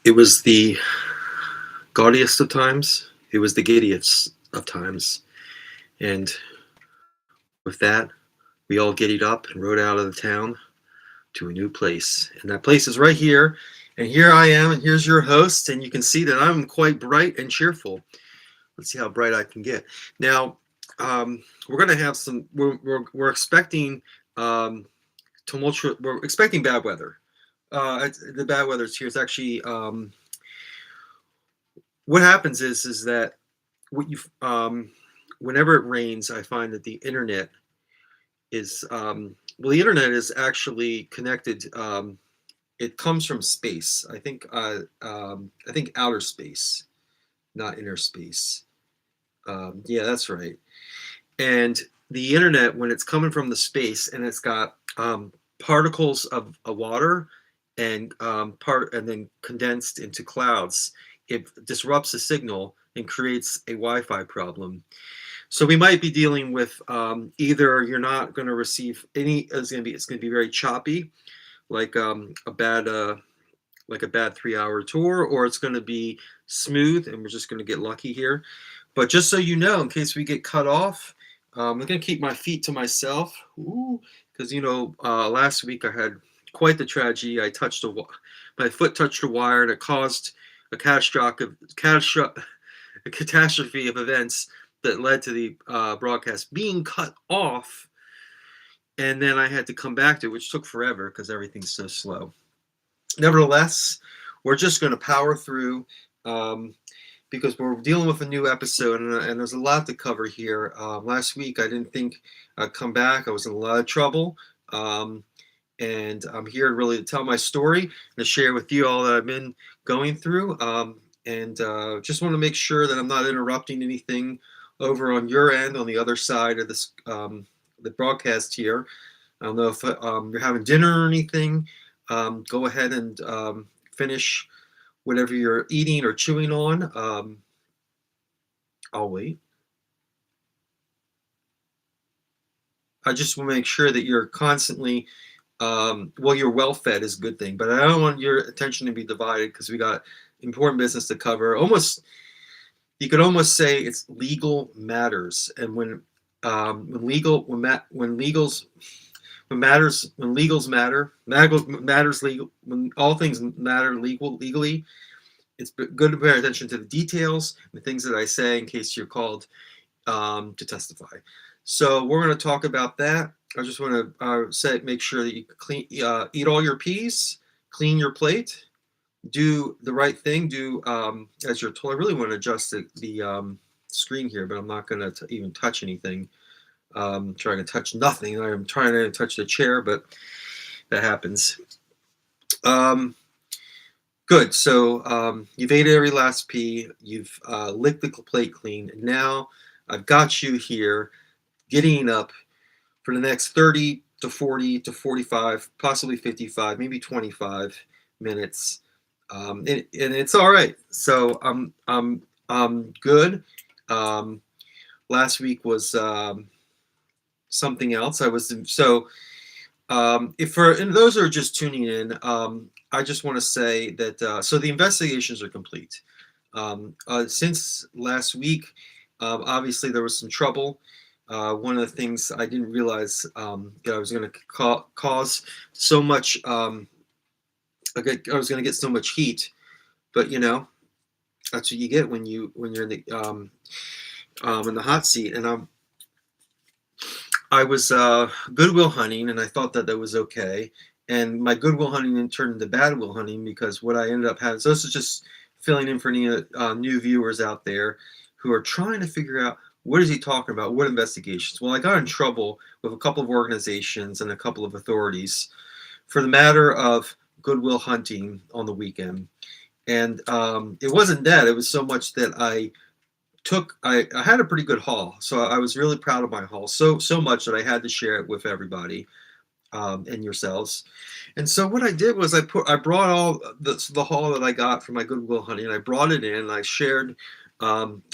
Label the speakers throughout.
Speaker 1: It was the gaudiest of times. It was the giddiest of times. And with that, we all giddied up and rode out of the town to a new place. And that place is right here. And here I am, and here's your host. And you can see that I'm quite bright and cheerful. Let's see how bright I can get. Now, we're going to have some, we're expecting tumultuous, we're expecting bad weather. The bad weather is here. It's actually, what happens is that what you whenever it rains, I find that the internet is the internet is actually connected. It comes from space. I think outer space, not inner space. Yeah, that's right. And the internet, when it's coming from the space and it's got particles of water and then condensed into clouds, it disrupts the signal and creates a Wi-Fi problem. So we might be dealing with either you're not going to receive any. It's going to be very choppy, like a bad 3 hour tour, or it's going to be smooth, and we're just going to get lucky here. But just so you know, in case we get cut off, I'm going to keep my feet to myself, because last week I had quite the tragedy. My foot touched a wire, and it caused a catastrophe of events that led to the broadcast being cut off, and then I had to come back to it, which took forever because everything's so slow. Nevertheless, we're just going to power through because we're dealing with a new episode, and there's a lot to cover here. Last week, I didn't think I'd come back. I was in a lot of trouble, and I'm here really to tell my story and to share with you all that I've been going through. And just want to make sure that I'm not interrupting anything over on your end, on the other side of this the broadcast here. I don't know if you're having dinner or anything. Go ahead and finish whatever you're eating or chewing on. I'll wait. I just want to make sure that you're constantly, you're well fed is a good thing, but I don't want your attention to be divided because we got important business to cover. You could almost say it's legal matters, and when matters legal, when all things matter legally, it's good to pay attention to the details, the things that I say in case you're called to testify. So we're going to talk about that. I just want to make sure that you eat all your peas, clean your plate, do the right thing, do as you're told. I really want to adjust the screen here, but I'm not going to even touch anything. Trying to touch nothing. I'm trying to touch the chair, but that happens. Good. So you've ate every last pea. You've licked the plate clean. Now I've got you here, getting up for the next 30 to 40 to 45, possibly 55, maybe 25 minutes. And it's all right. So I'm good. Last week was something else. And those who are just tuning in, I just want to say that so the investigations are complete. Since last week, obviously there was some trouble. One of the things I didn't realize that I was going to cause so much. I was going to get so much heat, but that's what you get when you're in the hot seat. And I was Goodwill hunting, and I thought that was okay. And my Goodwill hunting then turned into Badwill hunting because what I ended up having. So this is just filling in for any new viewers out there who are trying to figure out what is he talking about, what investigations. Well, I got in trouble with a couple of organizations and a couple of authorities for the matter of Goodwill hunting on the weekend. And it wasn't that. It was so much that I had a pretty good haul, so I was really proud of my haul. So much that I had to share it with everybody and yourselves. And so what I did was I brought all the haul that I got from my Goodwill hunting, and I brought it in, and I shared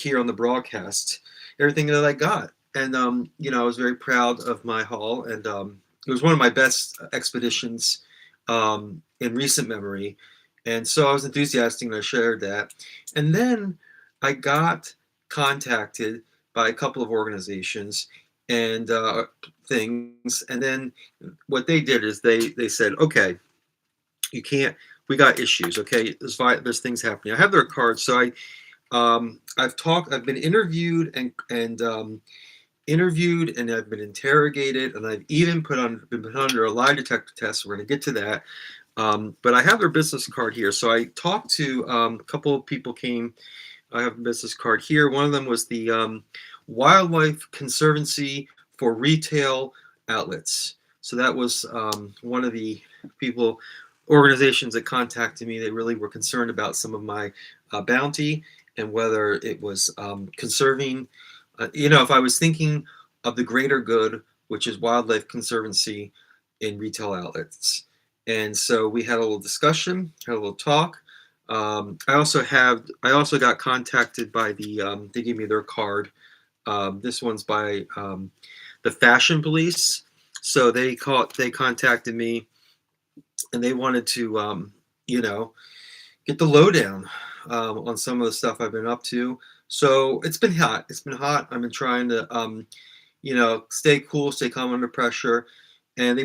Speaker 1: here on the broadcast everything that I got. And I was very proud of my haul, and it was one of my best expeditions in recent memory. And so I was enthusiastic and I shared that. And then I got contacted by a couple of organizations and things. And then what they did is they said, okay, you can't. We got issues. Okay, there's things happening. I have their cards, so I've talked. I've been interviewed and I've been interrogated, and I've even been put under a lie detector test. We're going to get to that. But I have their business card here. So I talked to a couple of people came. I have a business card here. One of them was the Wildlife Conservancy for Retail Outlets. So that was one of the organizations that contacted me. They really were concerned about some of my bounty and whether it was conserving. If I was thinking of the greater good, which is wildlife conservancy in retail outlets. And so we had a little discussion, had a little talk. I also got contacted by they gave me their card. This one's by the Fashion Police. So they contacted me and they wanted to, get the lowdown on some of the stuff I've been up to. So it's been hot. It's been hot. I've been trying to, stay cool, stay calm under pressure. And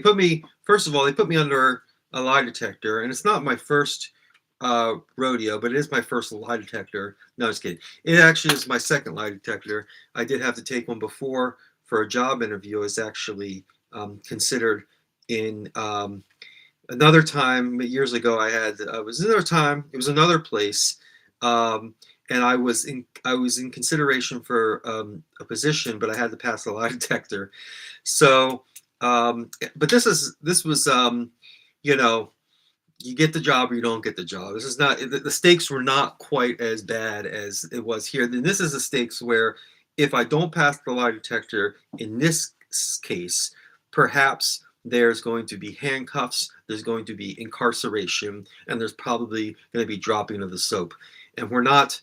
Speaker 1: first of all, they put me under a lie detector. And it's not my first rodeo, but it is my first lie detector. No, just kidding. It actually is my second lie detector. I did have to take one before for a job interview. I was actually considered in another time years ago. It was another time. It was another place, and I was in consideration for a position, but I had to pass the lie detector. So, but this was you know you get the job or you don't get the job. This is not the stakes were not quite as bad as it was here. Then this is the stakes where if I don't pass the lie detector in this case, perhaps there's going to be handcuffs, there's going to be incarceration, and there's probably going to be dropping of the soap. And we're not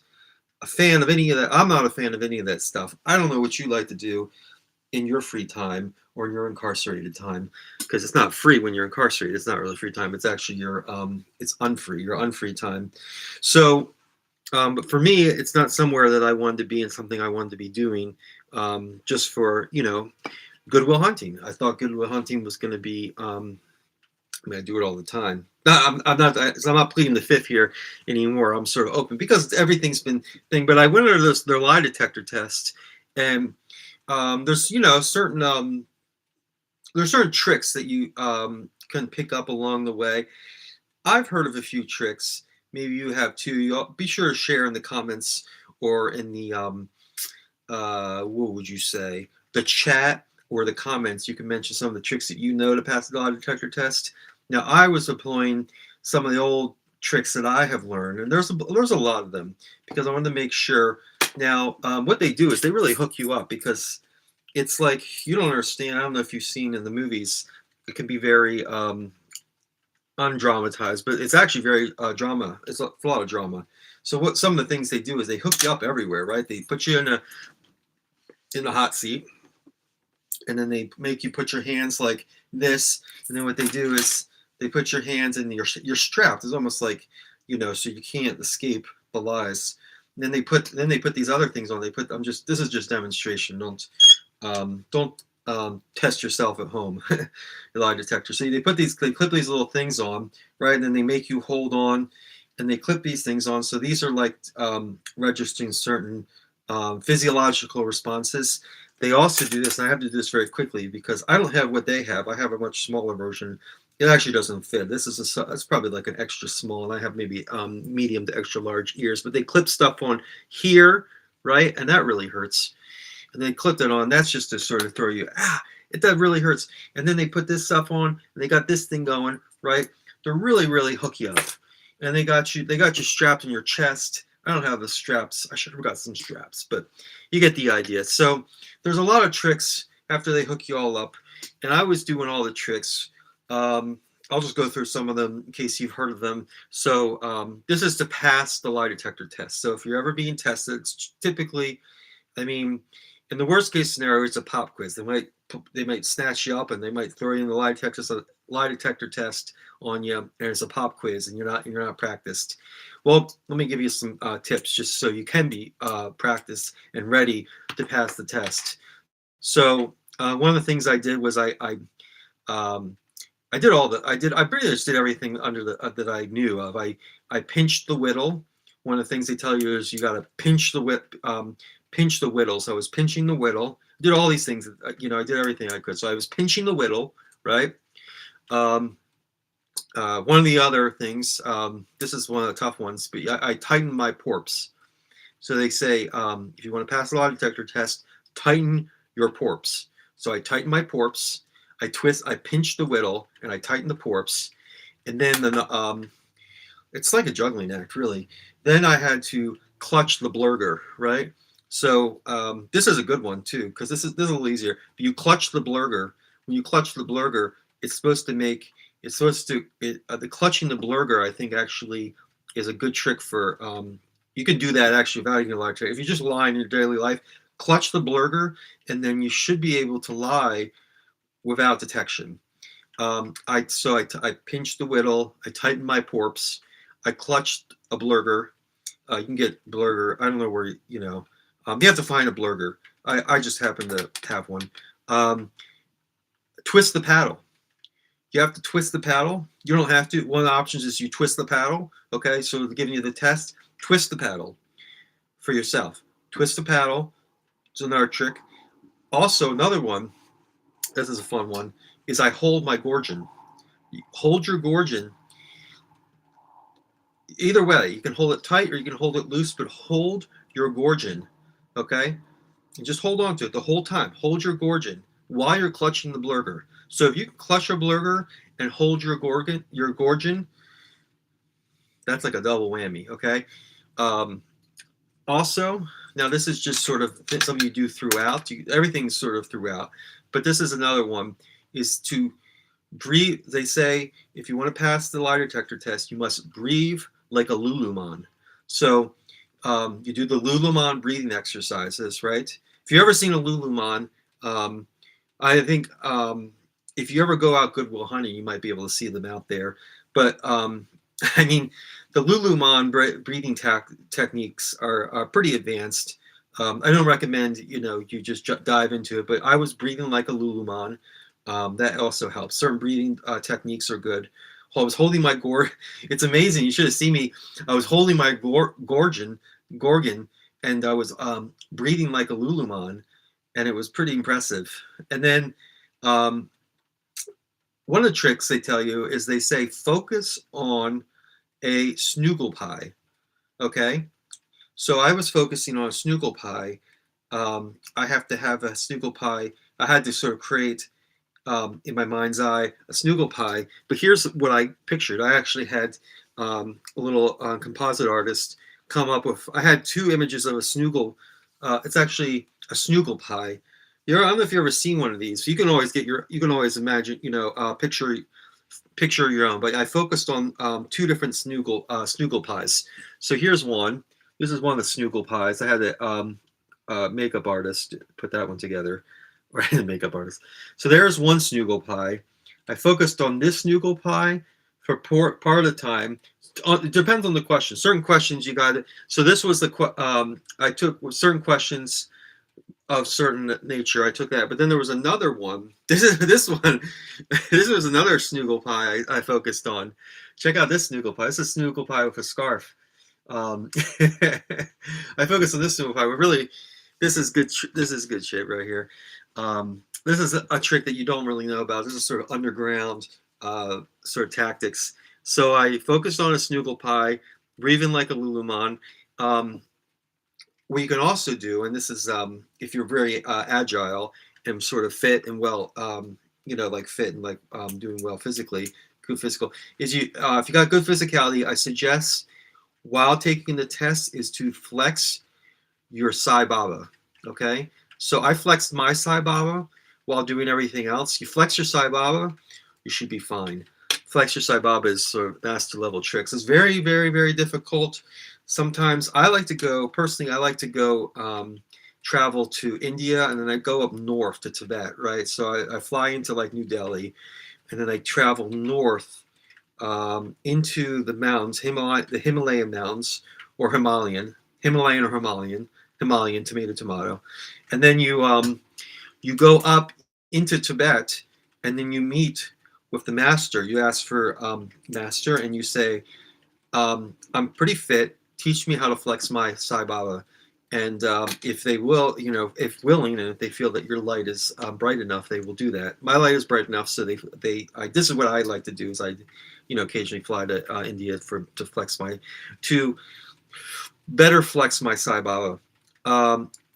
Speaker 1: a fan of any of that. I'm not a fan of any of that stuff. I don't know what you like to do in your free time or in your incarcerated time, because it's not free when you're incarcerated. It's not really free time. It's actually it's unfree, your unfree time. So, but for me, it's not somewhere that I wanted to be and something I wanted to be doing just for, Goodwill Hunting. I thought Goodwill Hunting was going to be, I do it all the time. No, I'm not pleading the fifth here anymore. I'm sort of open because everything's been thing. But I went under their lie detector test, and there's certain tricks that you can pick up along the way. I've heard of a few tricks. Maybe you have too. Be sure to share in the comments or in the what would you say, the chat or the comments. You can mention some of the tricks that you know to pass the lie detector test. Now, I was employing some of the old tricks that I have learned, and there's a lot of them because I wanted to make sure. Now, what they do is they really hook you up because it's like you don't understand. I don't know if you've seen in the movies. It can be very undramatized, but it's actually very drama. It's a lot of drama. So what some of the things they do is they hook you up everywhere, right? They put you in a hot seat, and then they make you put your hands like this, and then what they do is they put your hands in you're strapped. It's almost like so you can't escape the lies. And then they put these other things on. This is just demonstration. Don't test yourself at home. The lie detector. So they clip these little things on, right? And then they make you hold on, and they clip these things on. So these are like registering certain physiological responses. They also do this, and I have to do this very quickly because I don't have what they have. I have a much smaller version. It actually doesn't fit. It's probably like an extra small, and I have maybe medium to extra large ears. But they clip stuff on here, right? And that really hurts. And they clipped it on. That's just to sort of throw you, that really hurts. And then they put this stuff on, and they got this thing going, right? They're really, really hook you up. And they got you strapped in your chest. I don't have the straps. I should have got some straps, but you get the idea. So there's a lot of tricks after they hook you all up. And I was doing all the tricks. I'll just go through some of them in case you've heard of them. So this is to pass the lie detector test. So if you're ever being tested, it's typically, I mean, In the worst case scenario, it's a pop quiz. They might snatch you up and they might throw you in the lie detector test on you, and it's a pop quiz, and you're not practiced. Well, let me give you some tips just so you can be practiced and ready to pass the test. So one of the things I did was um, I pretty much did everything under the that I knew of. I pinched the whittle. One of the things they tell you is you got to pinch the whittle. So I was pinching the whittle. Did all these things. I did everything I could. So I was pinching the whittle, right? Um, One of the other things. This is one of the tough ones, but I tightened my porps. So they say if you want to pass the lie detector test, tighten your porps. So I tighten my porps. I pinch the whittle, and I tighten the porps, and then it's like a juggling act, really. Then I had to clutch the blurger, right? So this is a good one too, because this is a little easier. You clutch the blurger. When you clutch the blurger, it's supposed to make it's supposed to the clutching the blurger. I think actually is a good trick for. You can do that actually without even a lie trick. If you just lie in your daily life, clutch the blurger, and then you should be able to lie without detection. I pinched the whittle, I tightened my porps, I clutched a blurger. You can get blurger. I don't know where you have to find a blurger. I just happen to have one. Um, Twist the paddle. You have to twist the paddle. You don't have to. One of the options is you twist the paddle. Okay, so giving you the test, twist the paddle for yourself. Twist the paddle. It's another trick. Also, another one. This is a fun one. Is I hold my gorgon. Hold your gorgon. Either way, you can hold it tight or you can hold it loose, but hold your gorgon. Okay, and just hold on to it the whole time. Hold your gorgon while you're clutching the blurger. So if you can clutch your blurger and hold your gorgon, that's like a double whammy. Okay. Um, Also, now this is just sort of something you do throughout. Everything's sort of throughout, but this is another one: is to breathe. They say if you want to pass the lie detector test, you must breathe like a Lululemon. So you do the Lululemon breathing exercises, right? If you've ever seen a Lululemon, um, I think if you ever go out Goodwill Hunting, you might be able to see them out there. But I mean, the Lululemon breathing techniques are pretty advanced. I don't recommend you just dive into it, but I was breathing like a Lululemon. That also helps. Certain breathing techniques are good. I was holding my It's amazing. You should have seen me. I was holding my gorgon, and I was breathing like a Lululemon, and it was pretty impressive. And then um, one of the tricks they tell you is they say focus on a snoogle pie. Okay, so I was focusing on a snoogle pie. I have to have a snoogle pie. I had to sort of create in my mind's eye a snoogle pie. But here's what I pictured. I actually had a little composite artist come up with. I had two images of a snoogle. It's actually a snoogle pie. I don't know if you've ever seen one of these. You can always You can always imagine. Picture your own. But I focused on two different snoogle pies. So here's one. This is one of the snoogle pies. I had a makeup artist put that one together. Right, the makeup artist. So there's one snoogle pie. I focused on this snoogle pie for part of the time. It depends on the question. Certain questions you got it. So this was I took certain questions of certain nature. I took that, but then there was another one. This one. This was another snoogle pie I focused on. Check out this snoogle pie. This is a snoogle pie with a scarf. I focused on this snoogle pie. But really, this is good. This is good shape right here. This is a trick that you don't really know about. This is sort of underground sort of tactics. So I focused on a snoogle pie, breathing like a Lululemon. What you can also do, and this is if you're very agile and sort of fit and well, like fit and like doing well physically, good physical, is if you got good physicality, I suggest while taking the test is to flex your Sai Baba. Okay, so I flexed my Sai Baba while doing everything else. You flex your Sai Baba, you should be fine. Flex your Sai Baba is sort of master level tricks. It's very, very, very difficult. Sometimes I like to go travel to India, and then I go up north to Tibet, right? So I fly into like New Delhi, and then I travel north into the mountains, the Himalayan mountains, or Himalayan, tomato, and then you go up into Tibet, and then you meet with the master. You ask for master, and you say, I'm pretty fit. Teach me how to flex my Sai Baba. And if they will, if willing, and if they feel that your light is bright enough, they will do that. My light is bright enough, so this is what I like to do. Is I, occasionally fly to India to better flex my Sai Baba.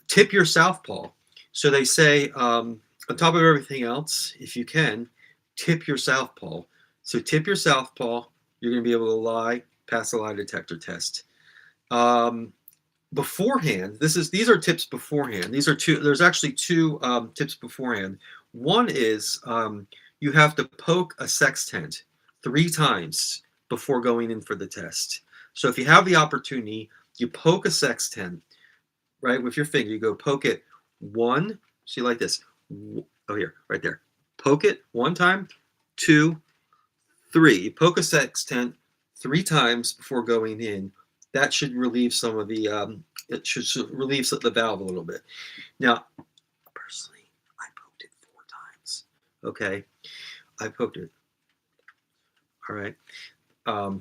Speaker 1: Tip your southpaw. So they say, on top of everything else, if you can, tip your southpaw. So tip your southpaw. You're going to be able to pass the lie detector test. Beforehand, these are tips beforehand. There's actually two tips beforehand. One is you have to poke a sextant 3 times before going in for the test. So if you have the opportunity, you poke a sextant, right, with your finger. You go poke it 1, see, like this. Oh, here, right there. Poke it 1 time, 2, 3. You poke a sextant 3 times before going in. That should relieve some of the it should relieve the valve a little bit. Now, personally, I poked it 4 times. Okay, I poked it. All right,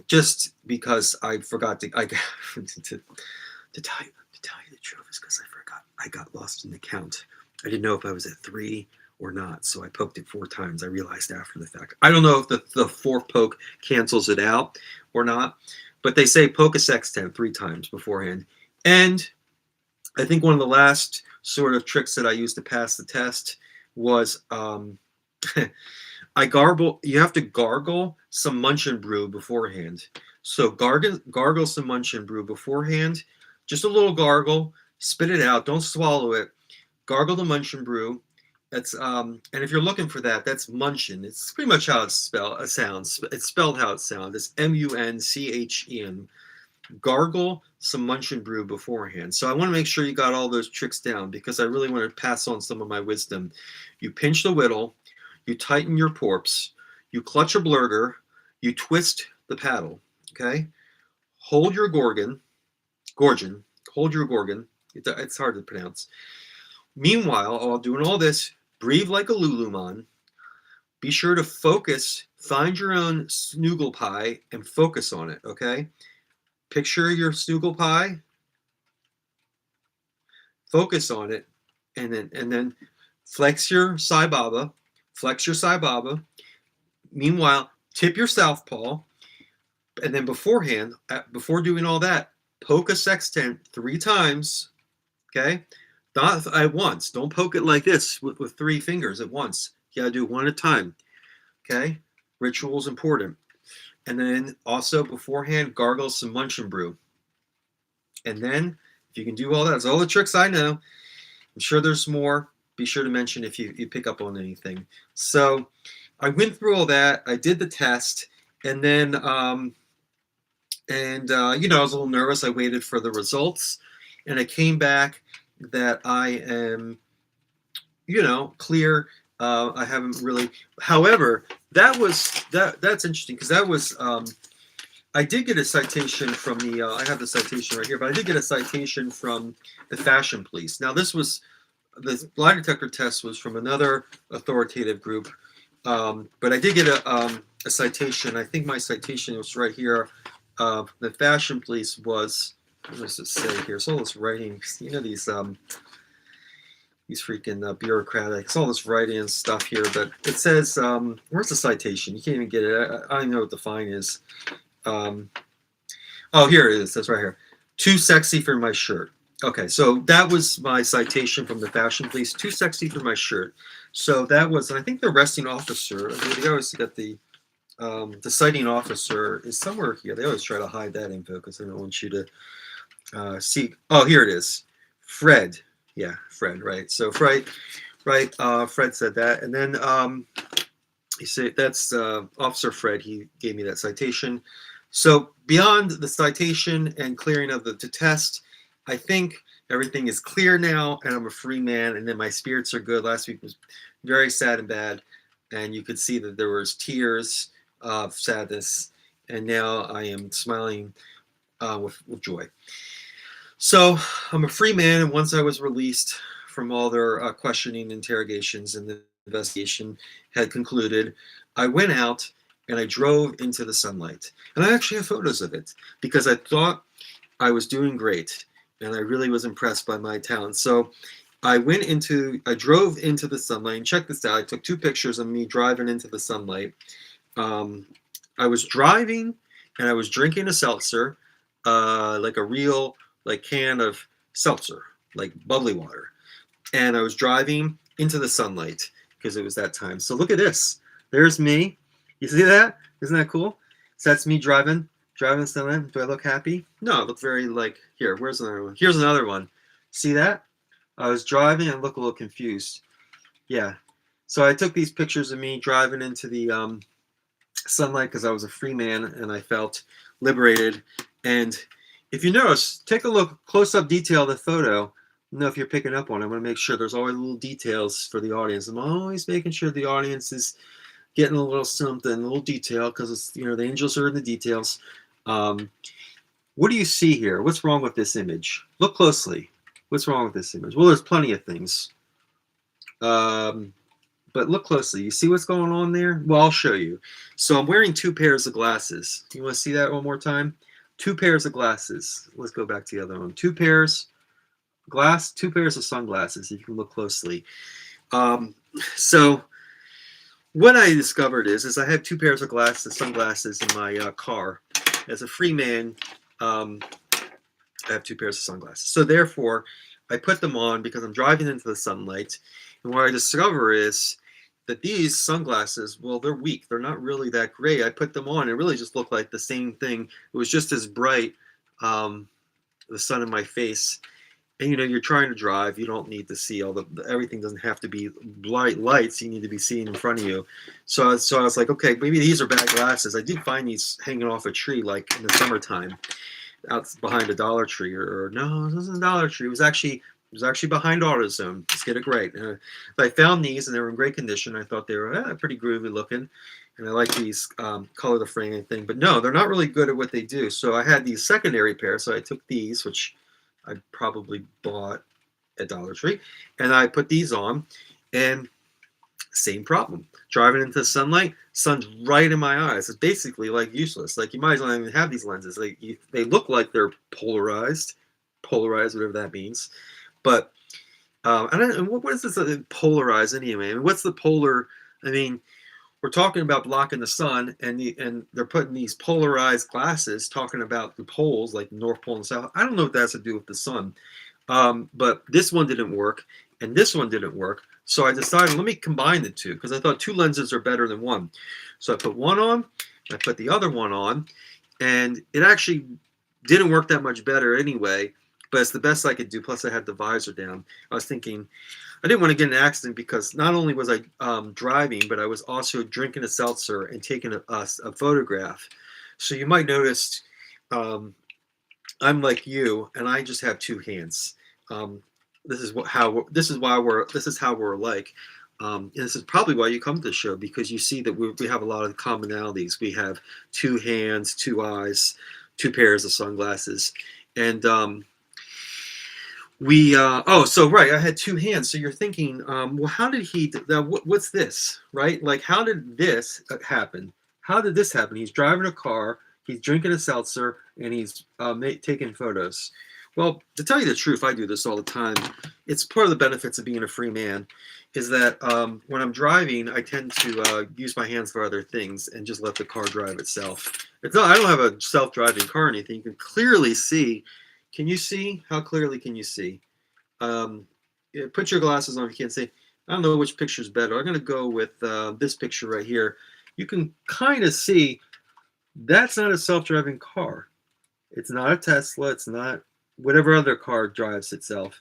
Speaker 1: just because I forgot to tell you the truth is because I forgot. I got lost in the count. I didn't know if I was at 3 or not, so I poked it 4 times. I realized after the fact. I don't know if the 4th poke cancels it out or not, but they say poke a sextant 3 times beforehand. And I think one of the last sort of tricks that I used to pass the test was you have to gargle some Munch and Brew beforehand. So gargle some Munch and Brew beforehand, just a little gargle, spit it out, don't swallow it. Gargle the Munch and Brew. That's and if you're looking for that, that's Munchin. It's pretty much how it sounds. It's spelled how it sounds. It's Munchen. Gargle some Munch and Brew beforehand. So I want to make sure you got all those tricks down because I really want to pass on some of my wisdom. You pinch the whittle, you tighten your porps, you clutch a blurger, you twist the paddle. Okay, hold your gorgon. Hold your gorgon. It's hard to pronounce. Meanwhile, while doing all this, breathe like a Luluman. Be sure to focus. Find your own snoogle pie and focus on it. Okay. Picture your snoogle pie, focus on it, and then flex your Sai Baba. Meanwhile, tip your southpaw, and then beforehand, before doing all that, poke a sextant 3 times. Okay, not at once. Don't poke it like this with 3 fingers at once. You gotta do 1 at a time. Okay, ritual is important. And then also beforehand, gargle some Munch and Brew. And then, if you can do all that, that's all the tricks I know. I'm sure there's more. Be sure to mention if you pick up on anything. So I went through all that. I did the test. And then, I was a little nervous. I waited for the results. And it came back that I am, clear. I haven't really. However, that's interesting because that was. I did get a citation from the. I have the citation right here, but I did get a citation from the Fashion Police. Now, the lie detector test was from another authoritative group, but I did get a citation. I think my citation was right here. The Fashion Police was. What does it say here? It's all this writing. These freaking bureaucratic. It's all this writing and stuff here, but it says, where's the citation? You can't even get it. I don't know what the fine is. Oh, here it is. That's right here. Too sexy for my shirt. Okay, so that was my citation from the Fashion Police. Too sexy for my shirt. So that was, I think the arresting officer, they always got the citing officer is somewhere here. They always try to hide that info because they don't want you to see. Oh, here it is. Fred. Yeah, Fred, right. So Fred said that. And then he said that's Officer Fred. He gave me that citation. So beyond the citation and clearing of the test, I think Everything is clear now, and I'm a free man, and then my spirits are good. Last week was very sad and bad, and you could see that there was tears of sadness, and now I am smiling with joy. So I'm a free man, and once I was released from all their questioning, interrogations, and the investigation had concluded, I went out and I drove into the sunlight. And I actually have photos of it because I thought I was doing great, and I really was impressed by my talent. So I drove into the sunlight, and check this out. I took 2 pictures of me driving into the sunlight. Um, I was driving and I was drinking a seltzer, like a real like can of seltzer, like bubbly water. And I was driving into the sunlight because it was that time. So look at this. There's me. You see that? Isn't that cool? So that's me driving the sunlight. Do I look happy? No, I look very like here. Where's another one? Here's another one. See that? I was driving and look a little confused. Yeah. So I took these pictures of me driving into the sunlight because I was a free man and I felt liberated. And if you notice, take a look, close-up detail of the photo. I don't know if you're picking up on it. I want to make sure there's always little details for the audience. I'm always making sure the audience is getting a little something, a little detail, because it's, the angels are in the details. What do you see here? What's wrong with this image? Look closely. What's wrong with this image? Well, there's plenty of things. But look closely. You see what's going on there? Well, I'll show you. So I'm wearing 2 pairs of glasses. You want to see that one more time? 2 pairs of glasses. Let's go back to the other one. 2 pairs of sunglasses, if you can look closely. So what I discovered is I had 2 pairs of sunglasses in my car. As a free man, I have 2 pairs of sunglasses. So therefore, I put them on because I'm driving into the sunlight. And what I discover is that these sunglasses, well, they're weak. They're not really that great. I put them on. It really just looked like the same thing. It was just as bright, the sun in my face. And, you're trying to drive. You don't need to see everything doesn't have to be bright lights. You need to be seeing in front of you. So I was like, okay, maybe these are bad glasses. I did find these hanging off a tree, like in the summertime, out behind a Dollar Tree. Or no, it wasn't a Dollar Tree. It was actually behind AutoZone. Let's get it great. I found these, and they were in great condition. I thought they were pretty groovy looking, and I like these color the frame thing. But no, they're not really good at what they do. So I had these secondary pair. So I took these, which I probably bought at Dollar Tree, and I put these on, and same problem. Driving into the sunlight, sun's right in my eyes. It's basically like useless. Like you might as well not even have these lenses. They look like they're polarized, whatever that means. But and what is this polarized anyway? I mean, what's the polar? I mean, we're talking about blocking the sun, and they're putting these polarized glasses, talking about the poles, like North Pole and South. I don't know what that has to do with the sun, but this one didn't work, and this one didn't work. So I decided, let me combine the two, because I thought 2 lenses are better than one. So I put one on, I put the other one on, and it actually didn't work that much better anyway. But it's the best I could do. Plus, I had the visor down. I was thinking, I didn't want to get in an accident because not only was I driving, but I was also drinking a seltzer and taking a photograph. So you might notice I'm like you, and I just have 2 hands. This is how we're alike. And this is probably why you come to the show, because you see that we have a lot of commonalities. We have 2 hands, 2 eyes, 2 pairs of sunglasses, and I had 2 hands. So you're thinking, well, how did he? What's this, right? Like, how did this happen? How did this happen? He's driving a car, he's drinking a seltzer, and he's taking photos. Well, to tell you the truth, I do this all the time. It's part of the benefits of being a free man, is that when I'm driving, I tend to use my hands for other things and just let the car drive itself. I don't have a self-driving car or anything. You can clearly see. Can you see? How clearly can you see? Put your glasses on if you can't see. I don't know which picture is better. I'm going to go with this picture right here. You can kind of see that's not a self-driving car. It's not a Tesla. It's not whatever other car drives itself.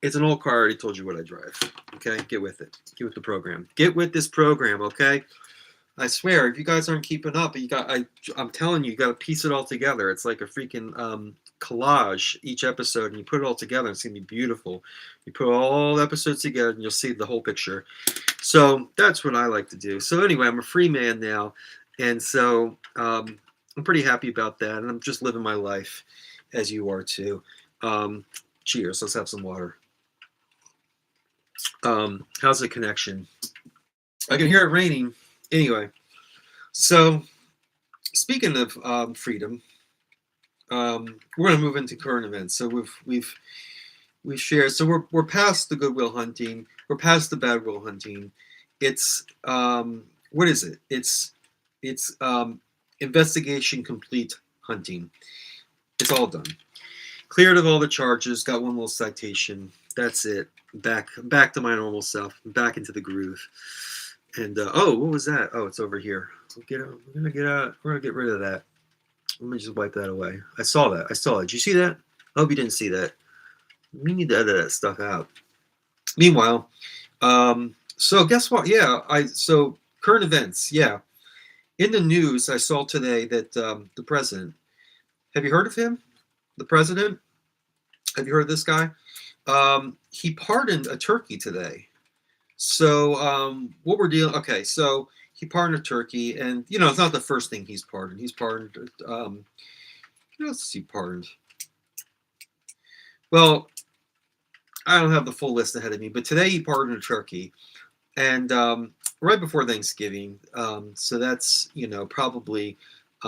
Speaker 1: It's an old car. I already told you what I drive. Okay? Get with it. Get with the program. Get with this program, okay? I swear, if you guys aren't keeping up, I'm telling you, you got to piece it all together. It's like a freaking collage each episode, and you put it all together. It's gonna be beautiful. You put all the episodes together, and you'll see the whole picture. So that's what I like to do. So anyway, I'm a free man now, and so I'm pretty happy about that, and I'm just living my life, as you are too. Um, Cheers. Let's have some water. How's the connection? I can hear it raining. Anyway, so speaking of freedom, we're going to move into current events. So we've shared. So we're past the goodwill hunting. We're past the bad will hunting. It's what is it? It's investigation complete hunting. It's all done. Cleared of all the charges. Got one little citation. That's it. Back to my normal self. Back into the groove. And oh, what was that? Oh, it's over here. We're gonna get rid of that. Let me just wipe that away. I saw that. Did you see that? I hope you didn't see that. We need to edit that stuff out. Meanwhile, so guess what? Yeah, so current events. Yeah, in the news, I saw today that the president. Have you heard of him? The president. Have you heard of this guy? He pardoned a turkey today. So what we're dealing. Okay, so he pardoned a turkey, and it's not the first thing he's pardoned. He's pardoned. What else has he pardoned? Well, I don't have the full list ahead of me, but today he pardoned a turkey, and right before Thanksgiving. So that's probably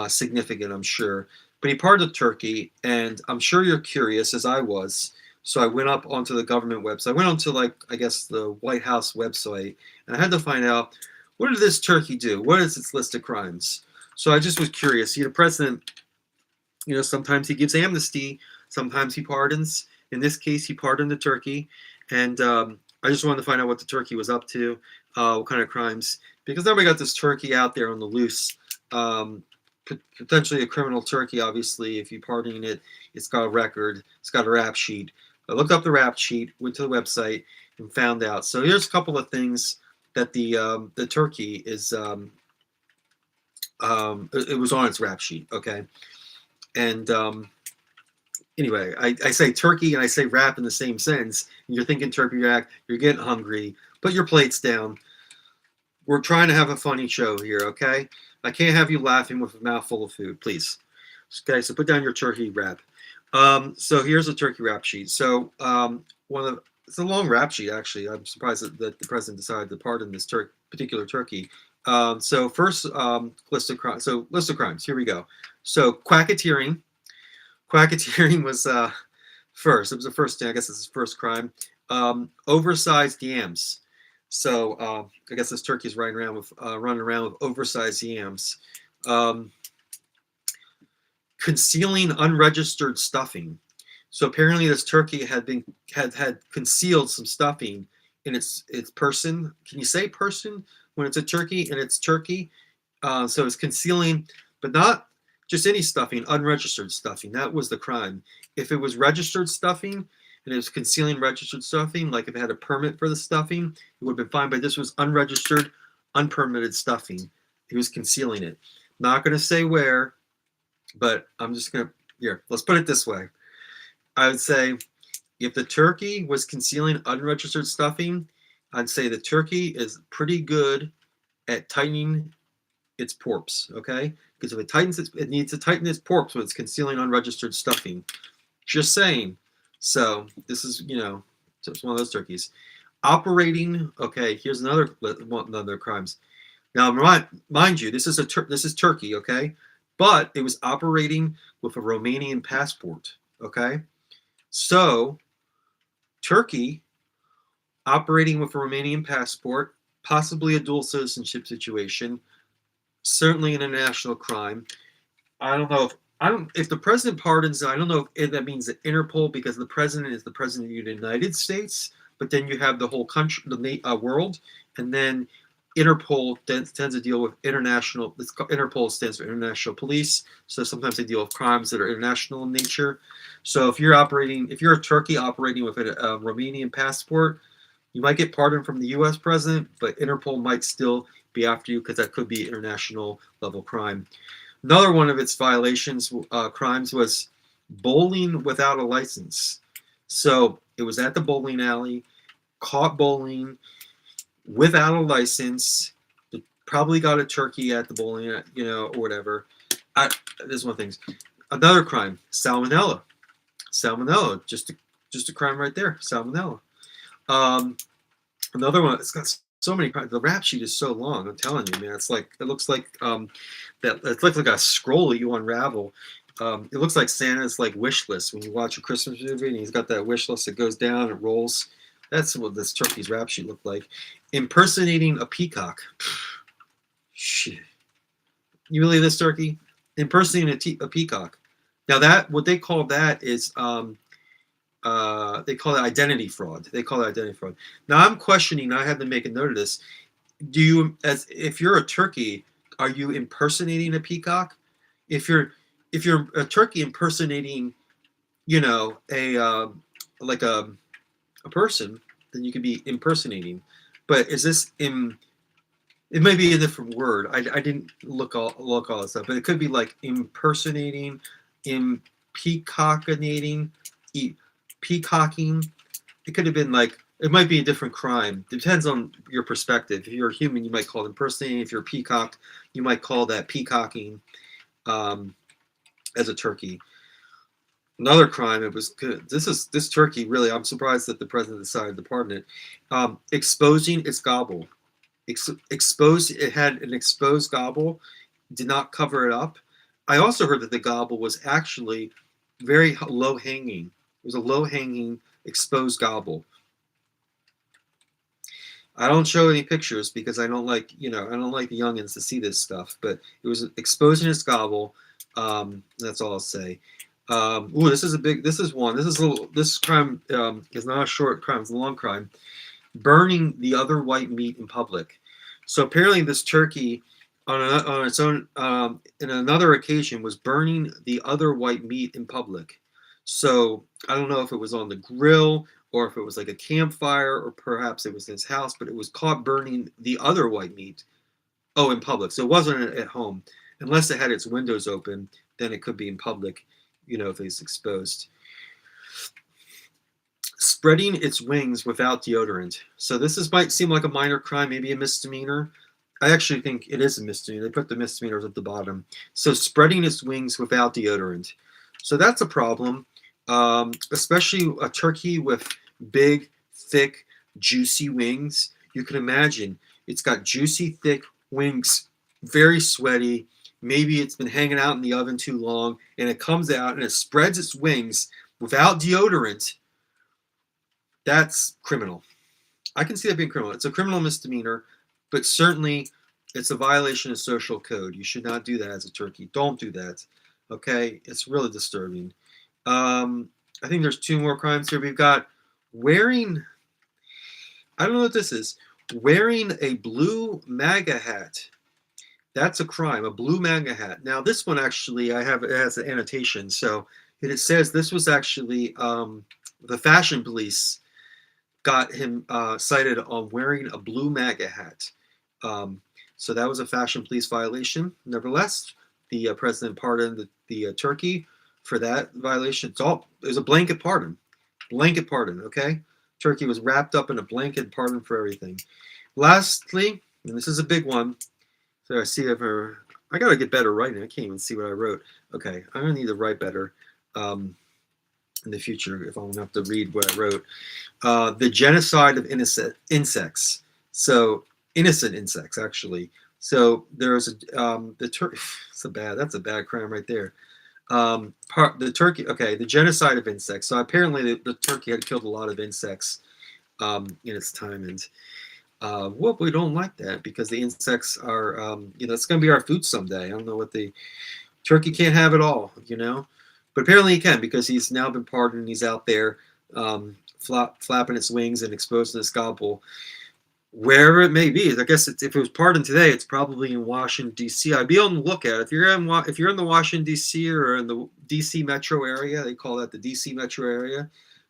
Speaker 1: significant, I'm sure. But he pardoned a turkey, and I'm sure you're curious, as I was. So I went up onto the government website. I went onto I guess the White House website, and I had to find out, what did this turkey do? What is its list of crimes? So I just was curious. The president, sometimes he gives amnesty, sometimes he pardons. In this case, he pardoned the turkey, and I just wanted to find out what the turkey was up to, what kind of crimes, because now we got this turkey out there on the loose, potentially a criminal turkey. Obviously, if you're pardoning it, it's got a record, it's got a rap sheet. I looked up the rap sheet, went to the website, and found out. So here's a couple of things that the turkey is. It was on its rap sheet, okay, and anyway, I say turkey and I say rap in the same sentence. And you're thinking turkey rack, you're getting hungry. Put your plates down. We're trying to have a funny show here, okay? I can't have you laughing with a mouthful of food, please. Okay, so put down your turkey wrap. So here's a turkey rap sheet. So it's a long rap sheet, actually. I'm surprised that the president decided to pardon this particular turkey. So first, list of crimes. So list of crimes. Here we go. So quacketeering. Quacketeering was first. It was the first thing. I guess it's his first crime. Oversized yams. So I guess this turkey is running around with oversized yams. Concealing unregistered stuffing. So apparently this turkey had concealed some stuffing in its person. Can you say person when it's a turkey and it's turkey? So it's concealing, but not just any stuffing, unregistered stuffing. That was the crime. If it was registered stuffing and it was concealing registered stuffing, like if it had a permit for the stuffing, it would have been fine. But this was unregistered, unpermitted stuffing. He was concealing it. Not going to say where, but I'm just going to, here, let's put it this way. I would say if the turkey was concealing unregistered stuffing, I'd say the turkey is pretty good at tightening its porps, okay? Because if it tightens it needs to tighten its porps when it's concealing unregistered stuffing. Just saying. So this is, it's one of those turkeys. Operating, okay, here's another crimes. Now, mind you, this is Turkey, okay? But it was operating with a Romanian passport, okay? So, Turkey operating with a Romanian passport, possibly a dual citizenship situation, certainly an international crime. I don't know if the president pardons. I don't know if that means that Interpol, because the president is the president of the United States, but then you have the whole country, the world, and then Interpol tends to deal with international. Interpol stands for International Police, so sometimes they deal with crimes that are international in nature. So if you're a Turkey operating with a Romanian passport, you might get pardoned from the U.S. president, but Interpol might still be after you because that could be international level crime. Another one of its violations, crimes, was bowling without a license. So it was at the bowling alley, caught bowling without a license. Probably got a turkey at the bowling, or whatever. This is one of the things. Another crime: salmonella. Salmonella, just a crime right there. Salmonella. Um, Another one. It's got so many crimes. The rap sheet is so long. I'm telling you, man. It looks like that. It looks like a scroll you unravel. It looks like Santa's like wish list when you watch a Christmas movie and he's got that wish list that goes down and rolls. That's what this turkey's rap sheet looked like. Impersonating a peacock. Shit. You believe this, turkey? Impersonating a peacock. Now that what they call that is they call it identity fraud. They call it identity fraud. Now I'm questioning. I had to make a note of this. Do you, as if you're a turkey, are you impersonating a peacock? If you're a turkey impersonating, a like a person, then you could be impersonating. But is this in? It may be a different word. I didn't look all this up, but it could be like impersonating, peacockinating, peacocking. It could have been like it might be a different crime. Depends on your perspective. If you're a human, you might call it impersonating. If you're a peacock, you might call that peacocking as a turkey. Another crime. It was good. This turkey really. I'm surprised that the president decided to pardon it. Exposing its gobble. Exposed. It had an exposed gobble. Did not cover it up. I also heard that the gobble was actually very low hanging. It was a low hanging exposed gobble. I don't show any pictures because I don't like the youngins to see this stuff. But it was exposing its gobble. That's all I'll say. This is one. This crime is not a short crime. It's a long crime. Burning the other white meat in public. So apparently, this turkey, on its own, in another occasion, was burning the other white meat in public. So I don't know if it was on the grill or if it was like a campfire or perhaps it was in his house, but it was caught burning the other white meat. Oh, in public. So it wasn't at home, unless it had its windows open. Then it could be in public, if it's exposed. Spreading its wings without deodorant. So might seem like a minor crime, maybe a misdemeanor. I actually think it is a misdemeanor. They put the misdemeanors at the bottom. So spreading its wings without deodorant. So that's a problem, especially a turkey with big, thick, juicy wings. You can imagine it's got juicy, thick wings, very sweaty. Maybe it's been hanging out in the oven too long, and it comes out and it spreads its wings without deodorant. That's criminal. I can see that being criminal. It's a criminal misdemeanor, but certainly it's a violation of social code. You should not do that as a turkey. Don't do that. Okay? It's really disturbing. I think there's two more crimes here. We've got wearing, I don't know what this is, wearing a blue MAGA hat. That's a crime, a blue MAGA hat. Now, this one actually, it has an annotation. So it says this was actually the fashion police got him cited on wearing a blue MAGA hat. So that was a fashion police violation. Nevertheless, the president pardoned the turkey for that violation. It was a blanket pardon. Blanket pardon, okay? Turkey was wrapped up in a blanket pardon for everything. Lastly, and this is a big one. So I got to get better writing. I can't even see what I wrote. Okay, I'm going to need to write better in the future if I'm going to have to read what I wrote. The genocide of innocent insects. So innocent insects, actually. So there's that's a bad crime right there. The turkey. Okay, the genocide of insects. So apparently the turkey had killed a lot of insects in its time, and we don't like that because the insects are it's going to be our food someday. I don't know what the turkey can't have it all, but apparently he can because he's now been pardoned. He's out there flapping its wings and exposing its gobble wherever it may be. I guess if it was pardoned today, it's probably in Washington D.C. I'd be on the lookout if you're in the Washington D.C. or in the D.C. metro area. They call that the D.C. metro area.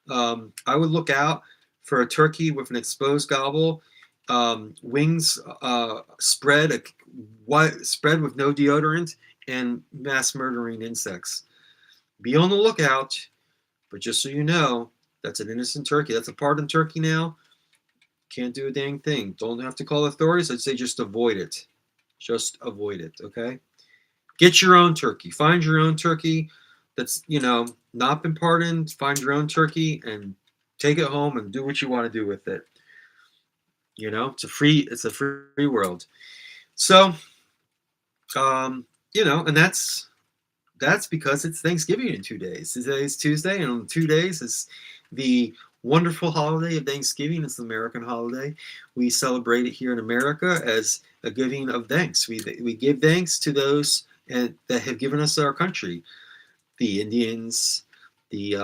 Speaker 1: I would look out for a turkey with an exposed gobble, wings spread with no deodorant, and mass murdering insects. Be on the lookout. But just so you know, that's an innocent turkey. That's a pardoned turkey now. Can't do a dang thing. Don't have to call authorities. I'd say just avoid it. Just avoid it, okay? Get your own turkey. Find your own turkey that's, not been pardoned. Find your own turkey and take it home and do what you want to do with it. It's a free world. So, and that's because it's Thanksgiving in 2 days. Today is Tuesday, and in 2 days is the wonderful holiday of Thanksgiving. It's an American holiday. We celebrate it here in America as a giving of thanks. We give thanks to those that have given us our country, the Indians, the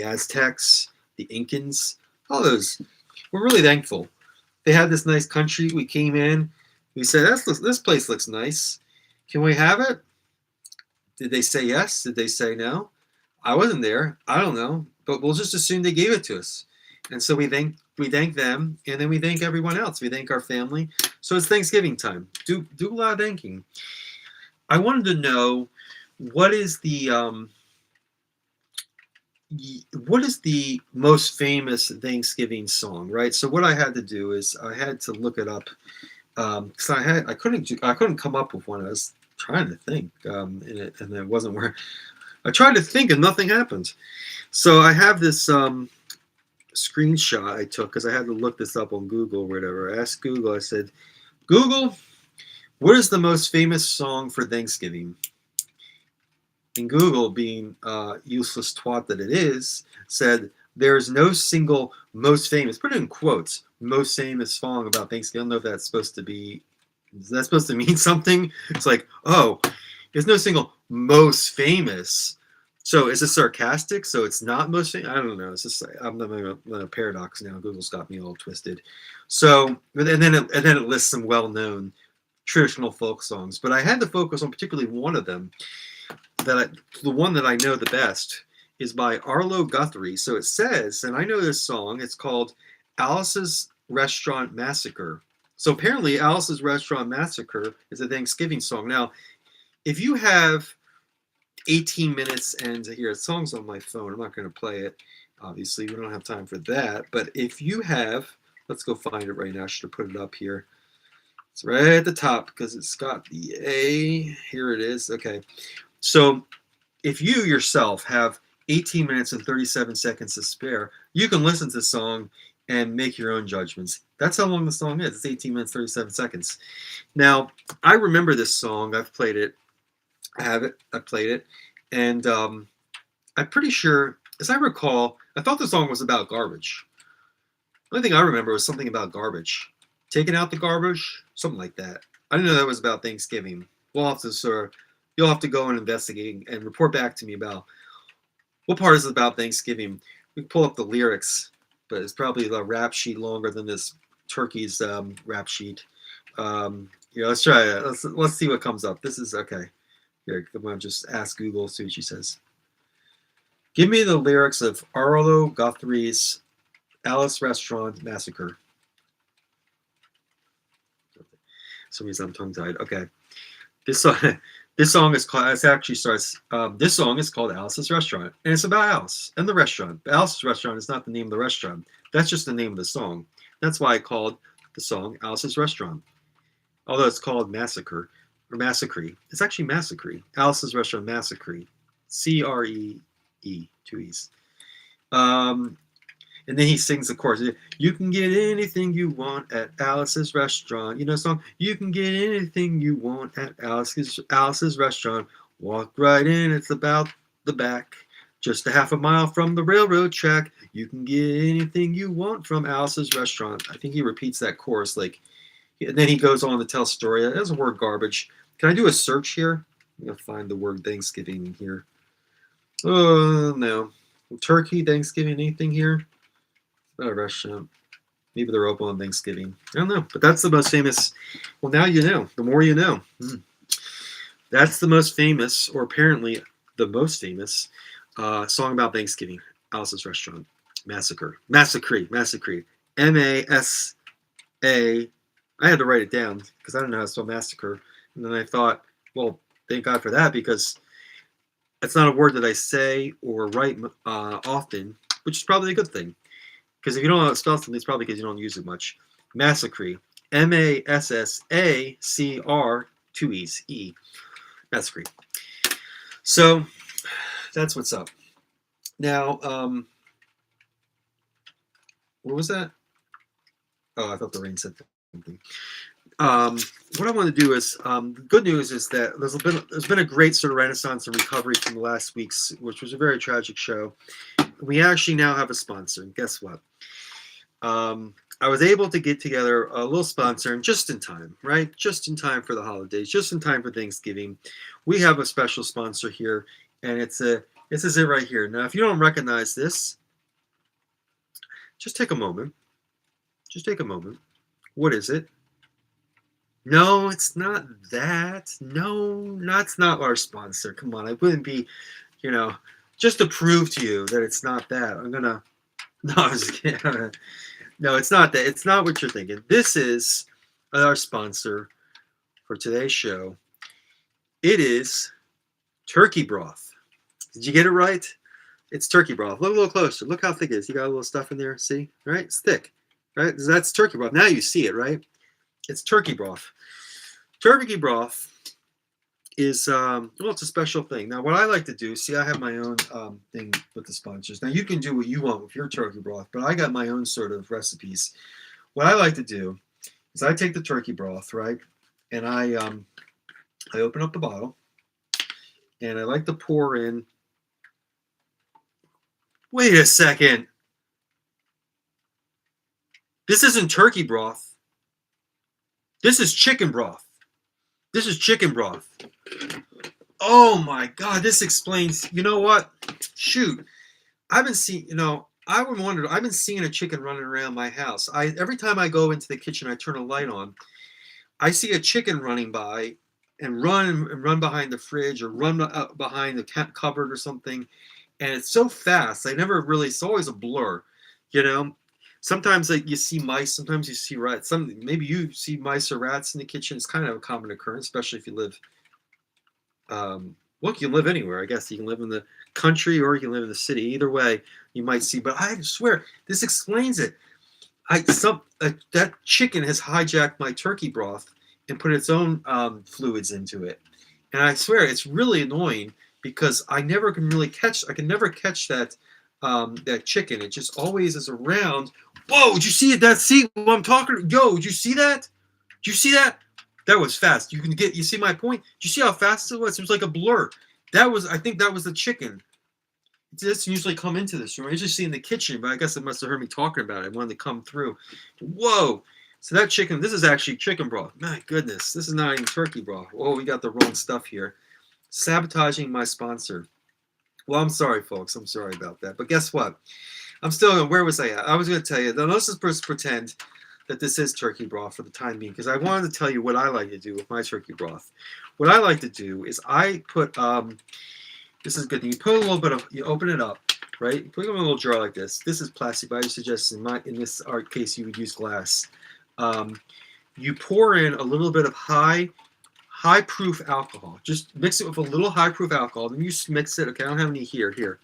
Speaker 1: Aztecs, the Incans, all those. We're really thankful. They had this nice country. We came in. We said, this place looks nice. Can we have it? Did they say yes? Did they say no? I wasn't there. I don't know. But we'll just assume they gave it to us. And so we thank them, and then we thank everyone else. We thank our family. So it's Thanksgiving time. Do a lot of thanking. I wanted to know what is the most famous Thanksgiving song, right? So what I had to do is I had to look it up because I couldn't come up with one. I was trying to think, and it wasn't where I tried to think, and nothing happened. So I have this screenshot I took because I had to look this up on Google or whatever. I asked Google. I said, Google, what is the most famous song for Thanksgiving? And Google, being useless twat that it is, said there's no single most famous, put it in quotes, most famous song about Thanksgiving. I don't know if that's supposed to be, is that supposed to mean something? It's like, oh, there's no single most famous. So is it sarcastic? So it's not most famous? I don't know. It's just I'm in a paradox now. Google's got me all twisted. So and then it lists some well-known traditional folk songs, but I had to focus on particularly one of them. The one that I know the best is by Arlo Guthrie. So it says, and I know this song. It's called Alice's Restaurant Massacre. So apparently, Alice's Restaurant Massacre is a Thanksgiving song. Now, if you have 18 minutes, and here, the song's on my phone. I'm not going to play it. Obviously, we don't have time for that. But if you have, let's go find it right now. I should have put it up here. It's right at the top because it's got the A. Here it is. Okay. So if you yourself have 18 minutes and 37 seconds to spare, you can listen to the song and make your own judgments. That's how long the song is. It's 18 minutes, 37 seconds. Now, I remember this song. I've played it. I have it. I played it. And I'm pretty sure, as I recall, I thought the song was about garbage. The only thing I remember was something about garbage. Taking out the garbage, something like that. I didn't know that was about Thanksgiving. We'll have to you'll have to go and investigate and report back to me about what part is about Thanksgiving. We can pull up the lyrics, but it's probably a rap sheet longer than this turkey's rap sheet. Let's try it. Let's see what comes up. This is okay. Here, I'm gonna just ask Google, see what she says. Give me the lyrics of Arlo Guthrie's Alice Restaurant Massacre. For some reason I'm tongue-tied. Okay. This song is called. It actually starts. This song is called Alice's Restaurant, and it's about Alice and the restaurant. But Alice's Restaurant is not the name of the restaurant. That's just the name of the song. That's why I called the song Alice's Restaurant. Although it's called Massacre or Massacre, it's actually Massacre. Alice's Restaurant Massacre, CREE, two E's. And then he sings the chorus. You can get anything you want at Alice's Restaurant. You know the song? You can get anything you want at Alice's Restaurant. Walk right in, it's about the back. Just a half a mile from the railroad track. You can get anything you want from Alice's Restaurant. I think he repeats that chorus and then he goes on to tell a story. There's a word garbage. Can I do a search here? I'm going to find the word Thanksgiving here. Oh, no. Turkey, Thanksgiving, anything here? Not a restaurant. Maybe they're open on Thanksgiving. I don't know. But that's the most famous. Well, now you know. The more you know. That's the most famous, or apparently the most famous, song about Thanksgiving. Alice's Restaurant. Massacre. Massacre. M-A-S-A. I had to write it down because I don't know how to spell massacre. And then I thought, well, thank God for that because That's not a word that I say or write often, which is probably a good thing. Because if you don't know how to spell something, it's probably because you don't use it much. Massacre. Massacre, two E's, E. Massacre. So that's what's up. Now, what was that? Oh, I thought the rain said something. What I want to do is, the good news is that there's been a great sort of renaissance and recovery from the last week's, which was a very tragic show. We actually now have a sponsor, and guess what? I was able to get together a little sponsor, and just in time, right? Just in time for the holidays, just in time for Thanksgiving. We have a special sponsor here, and this is it right here. Now, if you don't recognize this, just take a moment. Just take a moment. What is it? No, it's not that. No, that's not our sponsor. Come on, I wouldn't be, you know, just to prove to you that it's not that. I'm gonna. No, I was kidding. No, it's not that. It's not what you're thinking. This is our sponsor for today's show. It is turkey broth. Did you get it right? It's turkey broth. Look a little closer. Look how thick it is. You got a little stuff in there. See? Right? It's thick. Right? That's turkey broth. Now you see it, right? It's turkey broth. Turkey broth is, well, it's a special thing. Now, what I like to do, see, I have my own thing with the sponsors. Now, you can do what you want with your turkey broth, but I got my own sort of recipes. What I like to do is I take the turkey broth, right, and I open up the bottle, and I like to pour in. Wait a second. This isn't turkey broth. This is chicken broth. This is chicken broth. Oh my God, this explains. You know what? Shoot, I've been seeing. I would wonder. I've been seeing a chicken running around my house. Every time I go into the kitchen, I turn a light on. I see a chicken running by and run behind the fridge or run behind the cupboard or something, and it's so fast. I never really. It's always a blur, you know. Sometimes you see mice. Sometimes you see rats. Maybe you see mice or rats in the kitchen. It's kind of a common occurrence, especially if you live. Look, you live anywhere. I guess you can live in the country or you can live in the city. Either way, you might see. But I swear, this explains it. That chicken has hijacked my turkey broth and put its own fluids into it, and I swear it's really annoying because I never can really catch. I can never catch that chicken. It just always is around. Whoa! Did you see it? See what I'm talking? Yo! Did you see that? Did you see that? That was fast. You see my point? Did you see how fast it was? It was like a blur. I think that was the chicken. It doesn't usually come into this room. I usually see it in the kitchen, but I guess it must have heard me talking about it. It wanted to come through. Whoa. So that chicken, this is actually chicken broth. My goodness. This is not even turkey broth. Oh, we got the wrong stuff here. Sabotaging my sponsor. Well, I'm sorry, folks. I'm sorry about that. But guess what? Where was I at? I was going to tell you. Now, let's just pretend that this is turkey broth for the time being, because I wanted to tell you what I like to do with my turkey broth. What I like to do is I put, this is good. You put a little bit of, you open it up, right? You put it in a little jar like this. This is plastic, but I suggest in this art case you would use glass. You pour in a little bit of high proof alcohol. Just mix it with a little high proof alcohol. Then you mix it. Okay, I don't have any here.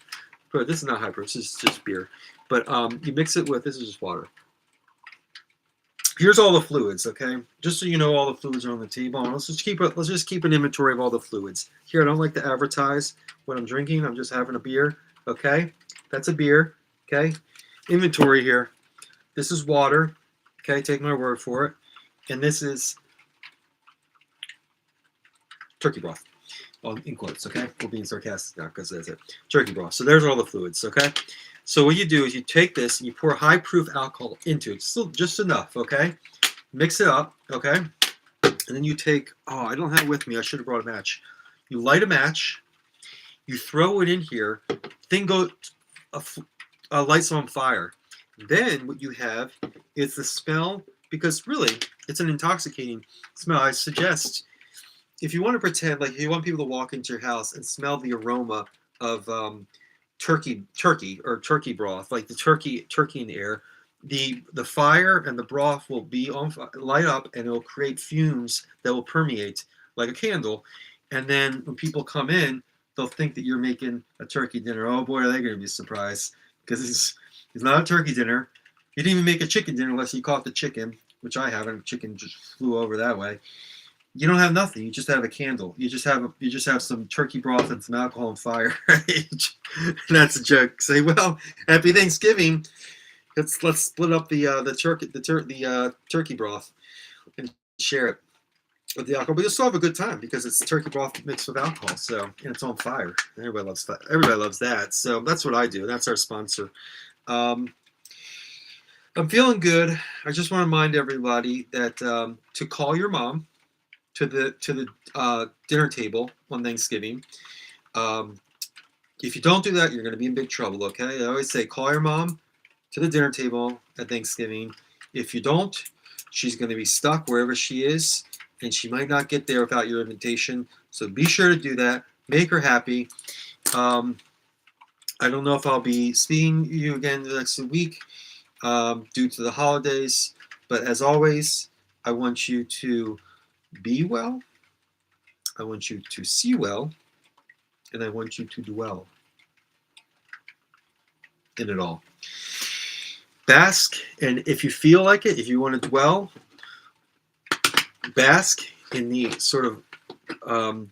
Speaker 1: But this is not high proof. This is just beer. But you mix it with, this is just water. Here's all the fluids, okay? Just so you know, all the fluids are on the table. Let's just keep an inventory of all the fluids. Here, I don't like to advertise what I'm drinking. I'm just having a beer, okay? That's a beer, okay? Inventory here. This is water, okay? Take my word for it. And this is turkey broth, in quotes, okay? We're being sarcastic now because that's it. Turkey broth. So there's all the fluids, okay? So what you do is you take this and you pour high proof alcohol into it, still just enough, okay? Mix it up, okay? And then you take, oh, I don't have it with me. I should have brought a match. You light a match. You throw it in here. Thing lights on fire. Then what you have is the smell, because really it's an intoxicating smell. I suggest if you want to pretend like you want people to walk into your house and smell the aroma of turkey or turkey broth, like the turkey in the air, the fire and the broth will be on light up, and it will create fumes that will permeate like a candle. And then when people come in, they'll think that you're making a turkey dinner. Oh boy, are they going to be surprised because it's not a turkey dinner. You didn't even make a chicken dinner unless you caught the chicken, which I haven't. Chicken just flew over that way. You don't have nothing. You just have a candle. You just have some turkey broth and some alcohol and fire. Right? That's a joke. Say, well, happy Thanksgiving. Let's split up the turkey broth and share it with the alcohol. But you'll still have a good time because it's turkey broth mixed with alcohol. So and it's on fire. Everybody loves that. Everybody loves that. So that's what I do. That's our sponsor. Um, I'm feeling good. I just want to remind everybody that to call your mom to the dinner table on Thanksgiving. Um, if you don't do that, you're going to be in big trouble. Okay, I always say call your mom to the dinner table at Thanksgiving. If you don't, she's going to be stuck wherever she is, and she might not get there without your invitation. So be sure to do that. Make her happy. Um, I don't know if I'll be seeing you again the next week due to the holidays, but as always, I want you to be well. I want you to see well, and I want you to dwell in it all. Bask, and if you feel like it, if you want to dwell, bask in the sort of, I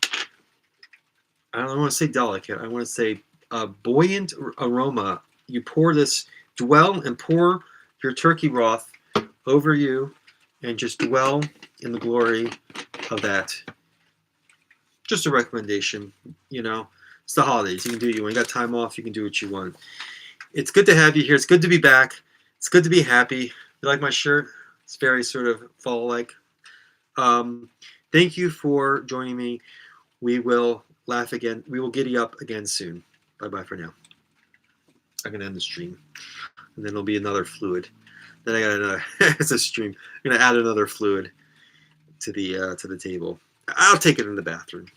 Speaker 1: don't want to say delicate, I want to say buoyant aroma. You dwell and pour your turkey broth over you, and just dwell in the glory of that. Just a recommendation, It's the holidays. You can do what you want. You got time off. You can do what you want. It's good to have you here. It's good to be back. It's good to be happy. You like my shirt? It's very sort of fall-like. Thank you for joining me. We will laugh again. We will giddy up again soon. Bye-bye for now. I'm going to end the stream. And then there'll be another fluid. Then I got another. It's a stream. I'm going to add another fluid to the table. I'll take it in the bathroom.